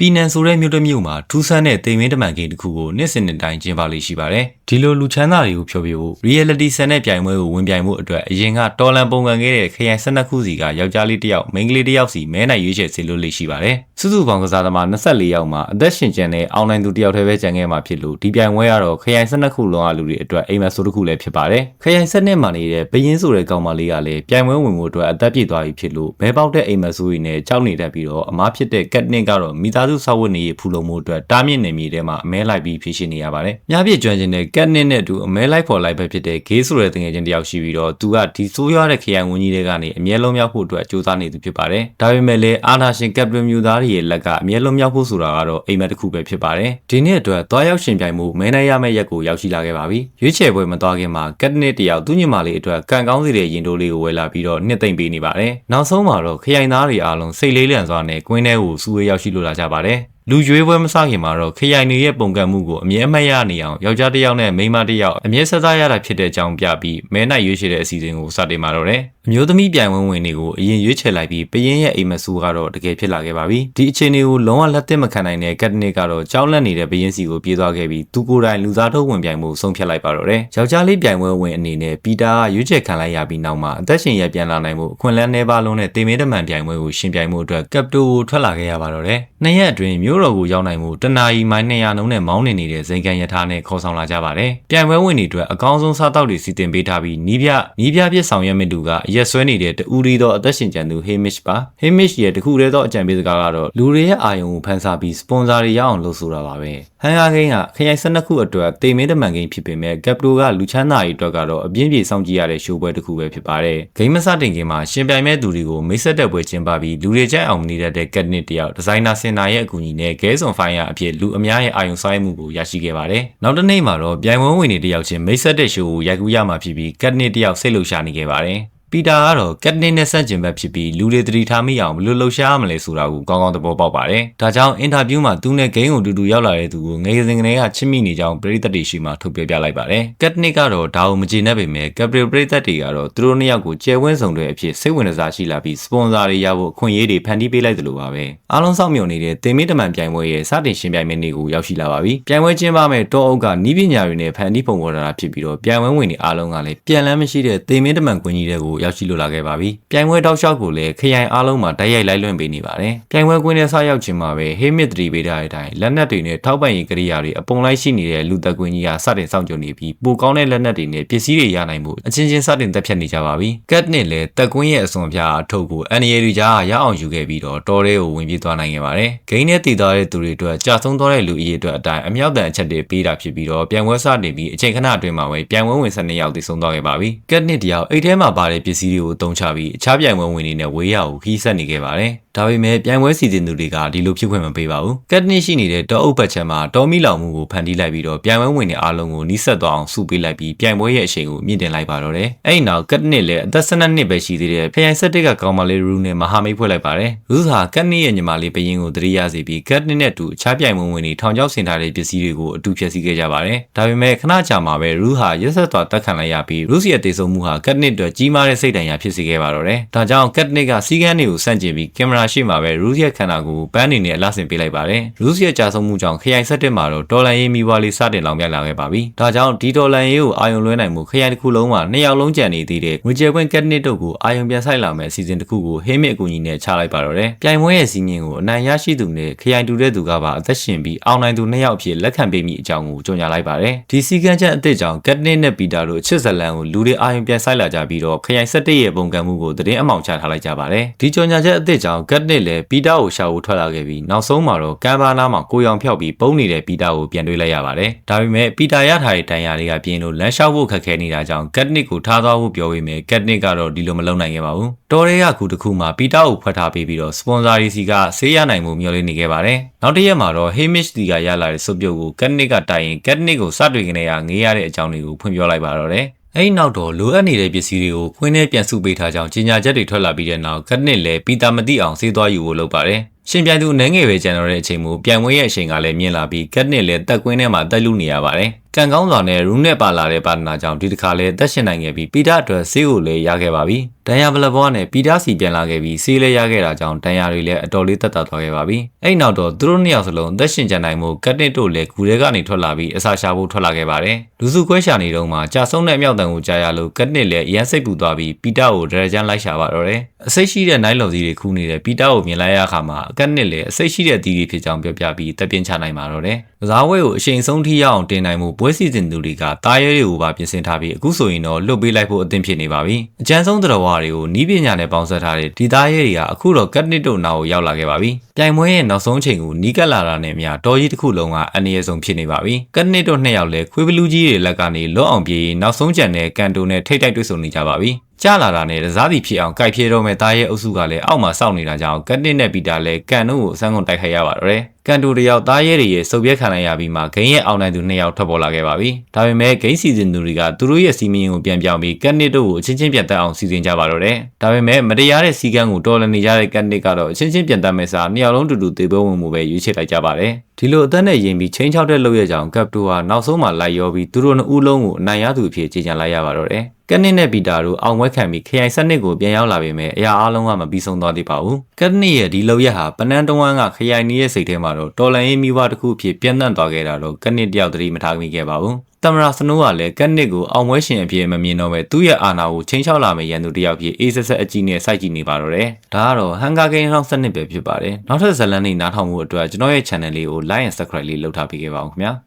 ပြည်နယ်ဆိုတဲ့မြို့တစ်မြို့မှာထူးဆန်းတဲ့တိမ်မင်းတမန်ကိန်းတစ်ခုကိုနှစ်စဉ်နှစ်တိုင်းကျင်းပလေးရှိပါတယ်။ဒီလိုလူချမ်းသာတွေကိုဖြောပြဖို့ reality ဆန်တဲ့ပြိုင်ပွဲကိုဝင်ပြိုင်မှုအတွက်အရင်ကတော်လန်ပုံကန်ခဲ့တဲ့ခရိုင်12ခုစီကယောက်ျားလေးတစ်ယောက်မိန်းကလေးတစ်ယောက်စီမဲနိုင်ရွေးချယ်စေလို့လေးရှိပါတယ်။စုစုပေါင်းကစားသမား24ယောက်မှာအသက်ရှင်ကျန်တဲ့အောင်နိုင်သူတစ်ယောက်တည်းပဲကျန်ခဲ့မှာဖြစ်လို့ဒီပြိုင်ပွဲကတော့ခရိုင်12ခုလုံးအလူတွေအတွက်အိမ်မက်ဆိုတစ်ခုလည်းဖြစ်ပါတယ်။ခရိုင်12မှာနေတဲ့ပရင်ဆိုတဲ့ကောင်မလေးကလည်းပြိုင်ပွဲဝင်မှုအတွက်အသက်ပြည့်သွားပြီဖြစ်လို့မဲပေါက်တဲ့အိမ်မက်ဆိုတွေနဲ့ကြောက်နေတတ်ပြီးတော့အမားဖြစ်တဲ့ကက်နစ်ကတော့မိသားစုဆောက်ဝတ်နေဖူလုံမှုအတွက်တားမြစ်နေမိတဲ့မှာအမဲလိုက်ပြီးဖြစ်ရှိနေရပါတယ်။များပြည့်ကျွမ်းကျင်တဲ့ကက်နစ်နဲ့အတူအမဲလိုက်ဖော်လိုက်ပဲဖြစ်တဲ့ဂေးဆိုတဲ့တငယ်ချင်းတယောက်ရှိပြီးတော့သူကဒီဆိုးရွားတဲ့ခရိုင်ဝန်ကြီးတွေကနေအမြဲလုံးမြောက်ဖို့အတွက်ကြိုးစားနေသူဖြစ်ပါတယ်။ဒါပေမဲ့လည်းအာနာရှင်ကက်ပတန်မျိုးသားတွေရဲ့လက်ကအမြဲလုံးမြောက်ဖို့ဆိုတာကတော့အိမ်မက်တစ်ခုပဲဖြစ်ပါတယ်။ဒီနေ့အတွက်သွားရောက်ရှင်ပြိုင်မှုမဲနိုင်ရမယ့်ရက်ကိုရောက်ရှိလာခဲ့ပါပြီ။ရွေးချယ်ပွဲမသွားခင်မှာကက်နစ်တယောက်သူ့ညီမလေးအတွက်ကံကောင်းစီတဲ့ရင်တိုးလေးကိုဝယ်လာပြီးတော့နှစ်သိမ့်ပေးနေပါတယ်။နောက်ဆုံးမှာတော့ခရိုင်သားတွေအားလုံးစိတ်လေးလန့်စွာနဲ့ကွင်းထဲကိုစူဝေးရောက်ရှိလိုလာကြပါတယ်။လူရွေးပွဲမစခင်မှာတော့ခရိုင်တွေရဲ့ပုံကံမှုကိုအမြဲအမှတ်ရနေအောင်ယောက်ျားတစ်ယောက်နဲ့မိန်းမတစ်ယောက်အမြဲဆက်စားရတာဖြစ်တဲ့အကြောင်းပြပြီးမဲနိုင်ရွေးချယ်တဲ့အစီအစဉ်ကိုစတင်มาတော့တယ်။အမျိုးသမီးပြိုင်ပွဲဝင်တွေကိုအရင်ရွေးချယ်လိုက်ပြီးပရင်ရဲ့အိမ်မဆိုးကတော့တကယ်ဖြစ်လာခဲ့ပါပြီ။ဒီအခြေအနေကိုလုံးဝလက်သင့်မခံနိုင်တဲ့ကက်နစ်ကတော့ကြောက်လန့်နေတဲ့ပရင်စီကိုပြေးသွားခဲ့ပြီးသူကိုယ်တိုင်လူစားထုတ်ဝင်ပြိုင်မှုဆုံးဖြတ်လိုက်ပါတော့တယ်။ယောက်ျားလေးပြိုင်ပွဲဝင်အနေနဲ့ပီတာကရွေးချယ်ခံလိုက်ရပြီးနောက်မှာအသက်ရှင်ရပြန်လာနိုင်မှုအခွင့်အလမ်းနှဲပါလုံးနဲ့တေမင်းတမန်ပြိုင်ပွဲကိုရှင်ပြိုင်မှုအတွက်ကပ်တိုကိုထွက်လာခဲ့ရပါတော့တယ်။နှစ်ရက်အတွင်းမြို့တော်ကိုရောက်နိုင်မှုတနာရီမိုင်200နှုန်းနဲ့မောင်းနေနေတဲ့ဇိမ်ကန်ရထားနဲ့ခေါ်ဆောင်လာကြပါတယ်။ပြိုင်ပွဲဝင်တွေအတွက်အကောင်းဆုံးစားတောက်တွေစီတင်ပေးထားပြီးနီးပြပြဆောင်ရွက်မြင့်သူကအရက်ဆွဲနေတဲ့တူရီသောအသက်ရှင်ကျန်သူ Hamish ပါ။ Hamish ရဲ့တခုတည်းသောအကြံပေးစကားကတော့လူတွေရဲ့အာရုံကိုဖန်ဆာပြီးစပွန်ဆာတွေရအောင်လုပ်ဆိုတာပါပဲ။ဟန်ဟာဂိန်းကခရိုင်12ခုအတွက်တေမင်းတမန်ဂိန်းဖြစ်ပေမဲ့ကပ်ပတိုကလူချမ်းသာတွေအတွက်ကတော့အပြင်းပြေစောင့်ကြည့်ရတဲ့ရှိုးပွဲတစ်ခုပဲဖြစ်ပါတယ်။ဂိမ်းမစတင်ခင်မှာရှင်ပြိုင်မဲ့သူတွေကိုမိတ်ဆက်တဲ့ပွဲကျင်းပပြီးလူတွေကြိုက်အောင်မနေတဲ့ကက်နစ်တယောက်ဒီဇိုင်နာစင်နာရဲ့အကူအညီနဲ့ဂဲဆွန်ဖိုင်ယာအဖြစ်လူအများရဲ့အာရုံစိုက်မှုကိုရရှိခဲ့ပါတယ်။နောက်တစ်နေ့မှာတော့ပြိုင်ပွဲဝင်တွေတယောက်ချင်းမိတ်ဆက်တဲ့ရှိုးကိုရိုက်ကူးရမှာဖြစ်ပြီးကက်နစ်တယောက်စိတ်လှုပ်ရှားနေခဲ့ပါတယ်။ပီတာကတော့ကက်နစ်နဲ့ဆန့်ကျင်ဘက်ဖြစ်ပြီးလူတွေတတိထားမိအောင်ဘယ်လိုလှုပ်ရှားရမလဲဆိုတာကိုကောင်းကောင်းသဘောပေါက်ပါတယ်။ဒါကြောင့်အင်တာဗျူးမှာသူနဲ့ဂိမ်းကိုတူရောက်လာတဲ့သူကိုငယ်စဉ်ကတည်းကချစ်မိနေကြောင်းပရိသတ်တွေရှိမှထုတ်ပြလိုက်ပါတယ်။ကက်နစ်ကတော့ဒါကိုမကျေနပ်ပေမဲ့ကက်ပရီပရိသတ်တွေကတော့သူတို့နှစ်ယောက်ကိုကျဲဝန်းဆောင်တဲ့အဖြစ်စိတ်ဝင်စားရှိလာပြီးစပွန်ဆာတွေရဖို့အခွင့်အရေးတွေဖန်တီးပေးလိုက်သလိုပါပဲ။အားလုံးစောင့်မျှော်နေတဲ့တင်မင်းတမန်ပြိုင်ပွဲရဲ့စတင်ရှင်ပြိုင်ပွဲနေ့ကိုရောက်ရှိလာပါပြီ။ပြိုင်ပွဲကျင်းပမဲ့တောအုပ်ကနီးပညာတွေနဲ့ဖန်တီးပုံပေါ်လာတာဖြစ်ပြီးတော့ပြိုင်ပွဲဝင်တွေအားလုံးကလည်းပြန်လန်းမရှိတဲ့တင်မင်းတမန်ကွင်းကြီးတွေကိုရောက်ရှိလိုလာခဲ့ပါပြီ။ပြိုင်ပွဲတောက်လျှောက်ကိုလည်းခရိုင်အားလုံးမှာတိုက်ရိုက်လိုက်လွှင့်ပေးနေပါတယ်။ပြိုင်ပွဲကွင်းထဲဆောက်ရောက်ခြင်းမှာပဲဟေးမစ်တရီပေးထားတဲ့အတိုင်းလက်နက်တွေနဲ့ထောက်ပံ့ရေးကိရိယာတွေအပုံလိုက်ရှိနေတဲ့လူသက်ကွင်းကြီးကစတင်စောင့်ကြိုနေပြီးပိုကောင်းတဲ့လက်နက်တွေနဲ့ပစ္စည်းတွေရနိုင်မှုအချင်းချင်းစတင်တက်ဖြတ်နေကြပါပြီ။ကက်နစ်လည်းသက်ကွင်းရဲ့အစွန်ပြအထုပ်ကိုအန်ရီတွေကြားရအောင်ယူခဲ့ပြီးတော့တော်ထဲကိုဝင်ပြေးသွားနိုင်ခဲ့ပါတယ်။ဂိမ်းနဲ့တည်သွားတဲ့သူတွေအတွက်ကြာဆုံးသွားတဲ့လူအရေးအတွက်အတိုင်းအမြောက်တန်အချက်တွေပေးတာဖြစ်ပြီးတော့ပြိုင်ပွဲစတင်ပြီးအချိန်ခဏအတွင်းမှာပဲပြိုင်ပွဲဝင်12ယောက်တည်ဆုံးသွားခဲ့ပါပြီ။ကက်နစ်တယောက်အိတ်ထဲမှာပါတဲ့ပစ္စည်းတွေကိုတုံးချပြီးအခြားပြိုင်ပွဲဝင်နေတဲ့ဝေးရကိုခီးဆက်နေခဲ့ပါတယ်။ဒါပေမဲ့ပြိုင်ပွဲစီစဉ်သူတွေကဒီလိုဖြစ်ခွင့်မပေးပါဘူး။ကက်နစ်ရှိနေတဲ့တောအုပ်ဘက်ချမ်းမှာတောမီလောင်မှုကိုဖန်တီးလိုက်ပြီးတော့ပြိုင်ပွဲဝင်တဲ့အားလုံးကိုနီးစပ်သွားအောင်စုပေးလိုက်ပြီးပြိုင်ပွဲရဲ့အချိန်ကိုမြင့်တင်လိုက်ပါတော့တယ်။အဲ့ဒီနောက်ကက်နစ်လည်းအသက်12နှစ်ပဲရှိသေးတယ်။ခရိုင်17ကကောင်မလေးရူနဲ့မဟာမိတ်ဖွဲ့လိုက်ပါတယ်။ရူဟာကက်နစ်ရဲ့ညီမလေးပရင်ကိုတတိယစေပြီးကက်နစ်နဲ့တူအခြားပြိုင်ပွဲဝင်တွေထောင်ချောက်ဆင်ထားတဲ့ပစ္စည်းတွေကိုအတူဖျက်ဆီးခဲ့ကြပါတယ်။ဒါပေမဲ့ခဏကြာမှာပဲရူဟာရက်ဆက်သွားတက်ခံလိုက်ရပြီးရူစီရဲ့တေဆုံးမှုဟာကက်နစ်အတွက်ကြီးမားတဲ့စိတ်ဒဏ်ရာဖြစ်စေခဲ့ပါတော့တယ်။ဒါကြောင့်ကက်နစ်ကစီးကန်းတွေကိုစန့်ကျင်ပြီးကင်မရာရှေ့မှာပဲရူစီရဲ့ခန္ဓာကိုယ်ပန်းနေနဲ့အလှဆင်ပေးလိုက်ပါတယ်။ရူစီရဲ့ကြာဆုံးမှုကြောင့်ခရိုင်17မှာတော့ဒေါ်လာရေးမီပွားလေးစတင်လောင်ပြလာခဲ့ပါပြီ။ဒါကြောင့်ဒီဒေါ်လာရေးကိုအာယုံလွှဲနိုင်မှုခရိုင်တစ်ခုလုံးမှာ2ယောက်လုံးကျန်နေသေးတဲ့ငွေကြေးပွင့်ကက်နစ်တို့ကိုအာယုံပြန်ဆိုင်လာမယ်အစီအစဉ်တစ်ခုကိုဟေးမစ်အကူအညီနဲ့ချလိုက်ပါတော့တယ်။ပြိုင်ပွဲရဲ့စီးမြင်ကိုအနိုင်ရရှိသူနဲ့ခရိုင်တူတဲ့သူကပါအသက်ရှင်ပြီးအောင်နိုင်သူ2ယောက်အဖြစ်လက်ခံပေးမိအကြောင်းကိုကြေညာလိုက်ပါတယ်။ဒီစီကန်းချက်အသစ်ကြောင့်ကက်နစ်နဲ့ပီတာတို့ချစ်ဇလန်ကိုလူတွေအာယုံပြန်ဆိုင်လာကြပြီးတော့ခရိုင်17ရဲ့ပုံကံမှုကိုသတင်းအမှောင်ချထားလိုက်ကြပါတယ်။ဒီကြေညာချက်အသစ်ကြောင့်ကက်နစ်လည်းပီတာကိုရှာဖို့ထွက်လာခဲ့ပြီးနောက်ဆုံးမှာတော့ကမ်ဘာနာမှာကိုရောင်ဖျောက်ပြီးပုံနေတဲ့ပီတာကိုပြန်တွေ့လိုက်ရပါတယ်။ဒါပေမဲ့ပီတာရထားတဲ့တန်ရာတွေကပြင်းလို့လမ်းလျှောက်ဖို့ခက်ခဲနေတာကြောင့်ကက်နစ်ကိုထားသွားဖို့ပြောပေမဲ့ကက်နစ်ကတော့ဒီလိုမလုပ်နိုင်ခဲ့ပါဘူး။တော်ရဲကခုတစ်ခုမှာပီတာကိုဖွက်ထားပေးပြီးတော့စပွန်ဆာတွေစီကဆေးရနိုင်မှုမျှော်လင့်နေခဲ့ပါတယ်။နောက်တစ်ရက်မှာတော့ Hamish တီကရလာတဲ့စုပ်ပြုတ်ကိုကက်နစ်ကတိုင်ရင်ကက်နစ်ကိုစတွေ့ကနေရငေးရတဲ့အကြောင်းတွေကိုဖွင့်ပြောလိုက်ပါတော့တယ်။အဲ့နောက်တော့လိုအပ်နေတဲ့ပစ္စည်းတွေကိုခွင်းထဲပြန်စုပေးထားကြောင်းကြေညာချက်တွေထွက်လာပြီးတဲ့နောက်ကက်နစ်လည်းပီတာမသိအောင်ဆေးသွားယူဖို့လုပ်ပါတယ်။ရှင်ပြိုင်သူနည်းငယ်ပဲကျန်တော့တဲ့အချိန်မှာပြိုင်ပွဲရဲ့အချိန်ကလည်းမြင့်လာပြီးကက်နစ်လည်းတက်ကွင်းထဲမှာတက်လူနေရပါတယ်။ ကံကောင်းစွာနဲ့ရူးနဲ့ပါလာတဲ့ပါဒနာကြောင့်ဒီတစ်ခါလဲသက်ရှင်နိုင်ခဲ့ပြီးပီတာအတွက်ဆေးကိုလည်းရခဲ့ပါပြီ။ဒဏ်ရာဘလဘွားနဲ့ပီတာစီပြန်လာခဲ့ပြီးဆေးလည်းရခဲ့တာကြောင့်ဒဏ်ရာတွေလည်းအတော်လေးသက်သာသွားခဲ့ပါပြီ။အဲ့နောက်တော့သူတို့နှစ်ယောက်စလုံးသက်ရှင်ကြနိုင်မှုကတ်နစ်တို့လည်းဂူထဲကနေထွက်လာပြီးအစာရှာဖို့ထွက်လာခဲ့ပါတယ်။လူစုခွဲရှာနေတော့မှကြာဆုံးတဲ့အမြောက်တန်ကိုကြားရလို့ကတ်နစ်လည်းအရန်စိတ်ပူသွားပြီးပီတာကိုဒရဂျန်လိုက်ရှာပါတော့တယ်။အစိတ်ရှိတဲ့နိုင်လော်စီတွေခူးနေတဲ့ပီတာကိုမြင်လိုက်ရခါမှာကတ်နစ်လည်းအစိတ်ရှိတဲ့တီးတွေဖြစ်ကြောင်းပြောပြပြီးတပ်ပြင်းချနိုင်ပါတော့တယ်။ကစားပွဲကိုအချိန်ဆုံးထိရအောင်တင်နိုင်မှုပွဲစီစဉ်သူတွေကတားရဲတွေကိုပါပြင်ဆင်ထားပြီးအခုဆိုရင်တော့လွတ်ပေးလိုက်ဖို့အသင့်ဖြစ်နေပါပြီ။အကျန်းဆုံးသတ္တဝါတွေကိုနီးပညာနဲ့ပေါင်းစပ်ထားတဲ့ဒီသားရဲတွေကအခုတော့ကတ်နစ်တို့နာကိုရောက်လာခဲ့ပါပြီ။ပြိုင်ပွဲရဲ့နောက်ဆုံးချိန်ကိုနီးကပ်လာတာနဲ့အမျှတော်ကြီးတစ်ခုလုံးကအန္တရာယ်ဆုံးဖြစ်နေပါပြီ။ကတ်နစ်တို့နှစ်ယောက်လည်းခွေးဘလူးကြီးတွေလက်ကနေလွတ်အောင်ပြေးနောက်ဆုံးကျန်တဲ့ကန်တိုနဲ့ထိတ်တိုက်တွေ့ဆုံနေကြပါပြီ။ကြားလာတာနဲ့တစားစီဖြစ်အောင်ကြိုက်ဖြဲတော့မဲ့သားရဲအုပ်စုကလည်းအောက်မှာစောင့်နေတာကြောင့်ကတ်နစ်နဲ့ပီတာလည်းကန်တို့ကိုအဆန်းကုန်တိုက်ခိုက်ရပါတော့တယ်။ကန်တိုတယောက်သားရဲတွေရဲ့စုပ်ပြက်ခံလိုက်ရပြီးမှဂိမ်းရဲ့အောင်နိုင်သူနှစ်ယောက်ထွက်ပေါ်လာခဲ့ပါပြီ။ဒါပေမဲ့ဂိမ်းစီစဉ်သူတွေကသူတို့ရဲ့စီမင်းကိုပြန်ပြောင်းပြီးကတ်နစ်တို့ကိုအချင်းချင်းပြန်တက်အောင်စီစဉ်ကြပါတော့တယ်။ဒါပေမဲ့မတရားတဲ့စီကန်းကိုတော်လည်နေကြတဲ့ကတ်နစ်ကတော့အချင်းချင်းပြန်တက်မဲ့စားနှစ်ယောက်လုံးတူတူသေပွဲဝင်မှုပဲရွေးချယ်လိုက်ကြပါတယ်။ဒီလိုအသက်နဲ့ရင်ပြီးချင်းချောက်တဲ့လုပ်ရကြောင်ကပ်တိုဟာနောက်ဆုံးမှလိုက်ရောပြီးသူတို့နှစ်ဦးလုံးကိုအနိုင်ရသူအဖြစ်ကြေညာလိုက်ရပါတော့တယ်။ကတ်နစ်နဲ့ပီတာတို့အောင်ပွဲခံပြီးခရိုင်7နှစ်ကိုပြန်ရောက်လာပေမဲ့အရာအလုံးကမပြီးဆုံးသွားသေးပါဘူး။ကတ်နစ်ရဲ့ဒီလုပ်ရဟာပနန်းတဝမ်းကခရိုင်နီးရဲ့စိတ်ထဲမှာတော့တော်လန်ရေးမိဘတစ်ခုအဖြစ်ပြန့်နှံ့သွားခဲ့တာတော့ကတ်နစ်တယောက်တည်းမထားမိခဲ့ပါဘူး။သမရာစနိုးကလည်းကတ်နစ်ကိုအောင်ပွဲရှင်အဖြစ်မမြင်တော့ပဲသူ့ရဲ့အာဏာကိုချင်းချောက်လာမယ့်ရန်သူတယောက်ဖြစ်အေးဆက်ဆက်အကြီးနဲ့စိုက်ကြည့်နေပါတော့တယ်။ဒါကတော့ဟန်ကာဂိမ်း2012ပဲဖြစ်ပါတယ်။နောက်ထပ်ဇာတ်လမ်းတွေနားထောင်မှုအတွက်ကျွန်တော်ရဲ့ channel လေးကို like and subscribe လေးလုပ်ထားပေးခဲ့ပါဦးခင်ဗျာ။